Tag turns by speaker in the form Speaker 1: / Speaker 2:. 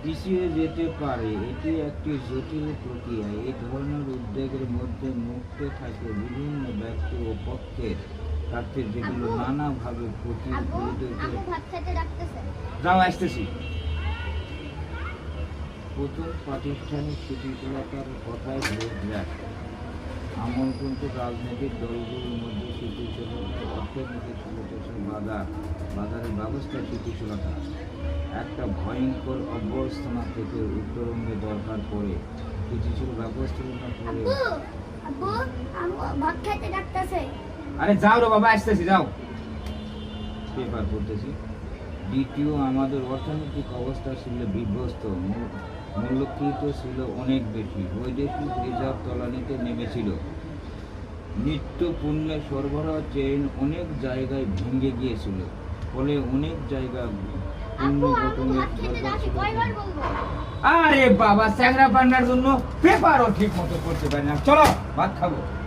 Speaker 1: পিছিয়ে যেতে পারে। এটি একটি জটিল প্রক্রিয়া। এই ধরনের উদ্যোগের মধ্যে মুক্ত থাকে বিভিন্ন ব্যক্তি ও পক্ষের স্বার্থে, যেগুলো
Speaker 2: আব্বু,
Speaker 1: নানাভাবে
Speaker 2: আব্বু,
Speaker 1: প্রতিফলিত।
Speaker 2: আম্মু ভাত খেতে ডাকতেছে।
Speaker 1: যাও, আসতেছি। প্রথম প্রাতিষ্ঠানিক স্থিতিশীলতার কথায় বোঝায় আমল কিন্তু রাজনৈতিক দলগুলোর মধ্যে স্থিতিশীলতা, অর্থনৈতিক স্থিতিশীলতা, বাজারের ব্যবস্থা স্থিতিশীলতা একটা ভয়ঙ্কর অবস্থানা থেকে উত্তরণে দরকার পড়ে স্থিতিশীল ব্যবস্থাপনা করে।
Speaker 2: আব্বু, আব্বু, আম্মু ভাত খেতে ডাকতেছে।
Speaker 1: আরে যাও রে বাবা, আসতেছি, যাও। পেপার পড়তেছি। দ্বিতীয়, আমাদের অর্থনৈতিক অবস্থা ছিল বিধ্বস্ত, মূল্যকৃত ছিল অনেক বেশি, বৈদেশিক রিজার্ভ তলানিতে নেমেছিল, নিত্য পণ্যের সরবরাহ চেইন অনেক জায়গায় ভেঙে গিয়েছিল, ফলে অনেক জায়গা পণ্য
Speaker 2: আব্বু,
Speaker 1: গঠনের
Speaker 2: ভাত খেতে
Speaker 1: দরকার
Speaker 2: ডাকি,
Speaker 1: ছিল।
Speaker 2: কয়বার বলবো?
Speaker 1: আরে বাবা, চ্যাংরা পান্নার জন্য পেপারও ঠিক মতো পড়তে পারি না। চলো, ভাত খাবো।